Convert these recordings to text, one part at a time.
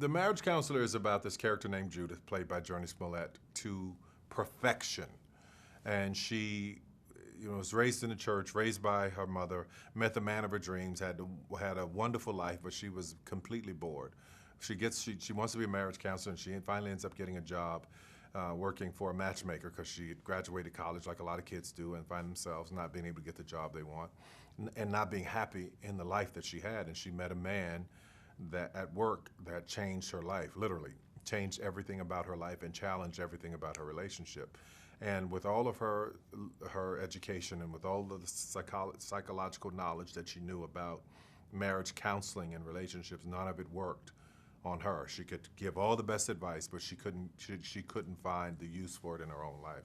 The Marriage Counselor is about this character named Judith, played by Jurnee Smollett, to perfection. And she, was raised in the church, raised by her mother, met the man of her dreams, had a wonderful life, but she was completely bored. She wants to be a marriage counselor, and she finally ends up getting a job working for a matchmaker because she had graduated college like a lot of kids do and find themselves not being able to get the job they want and not being happy in the life that she had. And she met a man that at work that changed her life, literally changed everything about her life and challenged everything about her relationship. And with all of her education and with all of the psychological knowledge that she knew about marriage counseling and relationships, none of it worked on her. She could give all the best advice, but she couldn't find the use for it in her own life.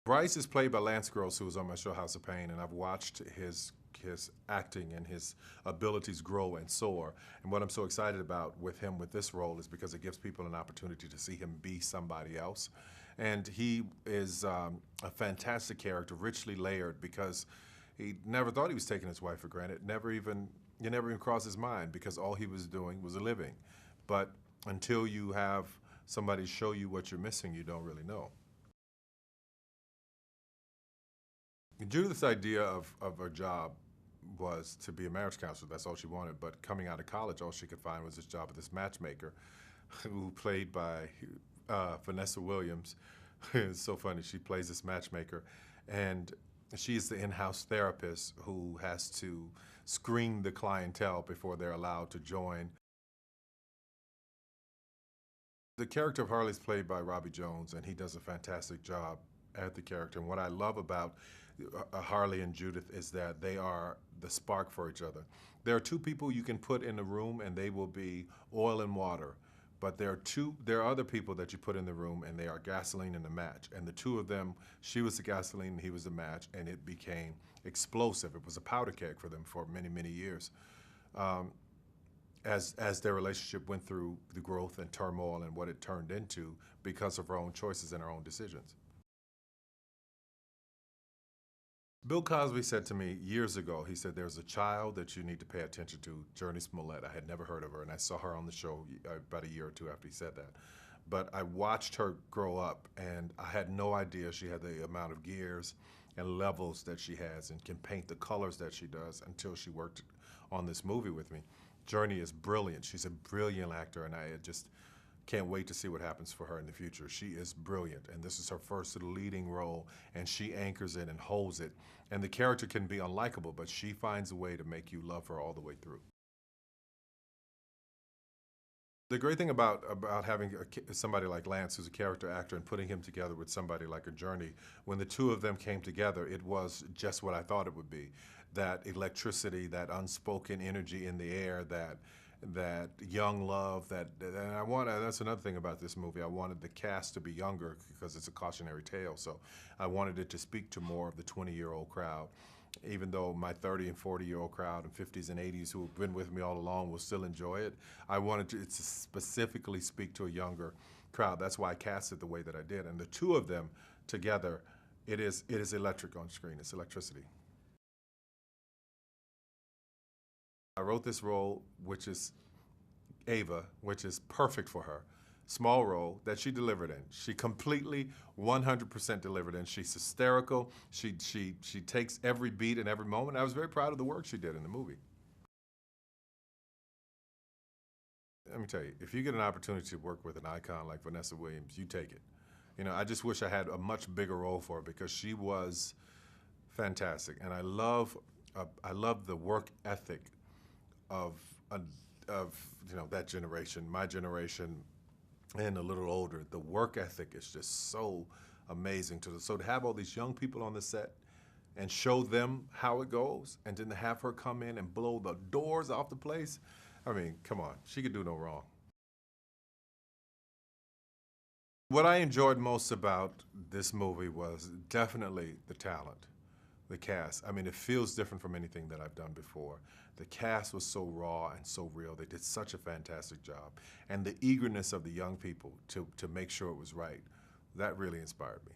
Bryce is played by Lance Gross, who was on my show House of Pain, and I've watched his acting and his abilities grow and soar. And what I'm so excited about with him with this role is because it gives people an opportunity to see him be somebody else. And he is a fantastic character, richly layered, because he never thought he was taking his wife for granted. It never even crossed his mind, because all he was doing was a living. But until you have somebody show you what you're missing, you don't really know. Judith's idea of her job was to be a marriage counselor. That's all she wanted. But coming out of college, all she could find was this job with this matchmaker, who played by Vanessa Williams. It's so funny. She plays this matchmaker, and she's the in-house therapist who has to screen the clientele before they're allowed to join. The character of Harley is played by Robbie Jones, and he does a fantastic job at the character. And what I love about Harley and Judith is that they are the spark for each other. There are two people you can put in a room and they will be oil and water, but there are other people that you put in the room and they are gasoline and a match. And the two of them, she was the gasoline and he was the match, and it became explosive. It was a powder keg for them for many, many years. As their relationship went through the growth and turmoil and what it turned into because of her own choices and her own decisions. Bill Cosby said to me years ago, he said, there's a child that you need to pay attention to, Jurnee Smollett. I had never heard of her, and I saw her on the show about a year or two after he said that. But I watched her grow up, and I had no idea she had the amount of gears and levels that she has and can paint the colors that she does until she worked on this movie with me. Jurnee is brilliant. She's a brilliant actor, and I just can't wait to see what happens for her in the future. She is brilliant, and this is her first leading role, and she anchors it and holds it. And the character can be unlikable, but she finds a way to make you love her all the way through. The great thing about having somebody like Lance, who's a character actor, and putting him together with somebody like a Jurnee, when the two of them came together, it was just what I thought it would be. That electricity, that unspoken energy in the air, that young love, and that's another thing about this movie. I wanted the cast to be younger because it's a cautionary tale, so I wanted it to speak to more of the 20-year-old crowd. Even though my 30 and 40-year-old crowd and 50s and 80s who have been with me all along will still enjoy it, I wanted it to specifically speak to a younger crowd. That's why I cast it the way that I did. And the two of them together, it is electric on screen. It's electricity. I wrote this role, which is Ava, which is perfect for her. Small role that she delivered in. She completely, 100% delivered in. She's hysterical. She takes every beat and every moment. I was very proud of the work she did in the movie. Let me tell you, if you get an opportunity to work with an icon like Vanessa Williams, you take it. I just wish I had a much bigger role for her because she was fantastic. And I love the work ethic of that generation, my generation, and a little older. The work ethic is just so amazing. So to have all these young people on the set and show them how it goes, and then to have her come in and blow the doors off the place, I mean, come on, she could do no wrong. What I enjoyed most about this movie was definitely the talent. The cast. I mean, it feels different from anything that I've done before. The cast was so raw and so real. They did such a fantastic job. And the eagerness of the young people to make sure it was right, that really inspired me.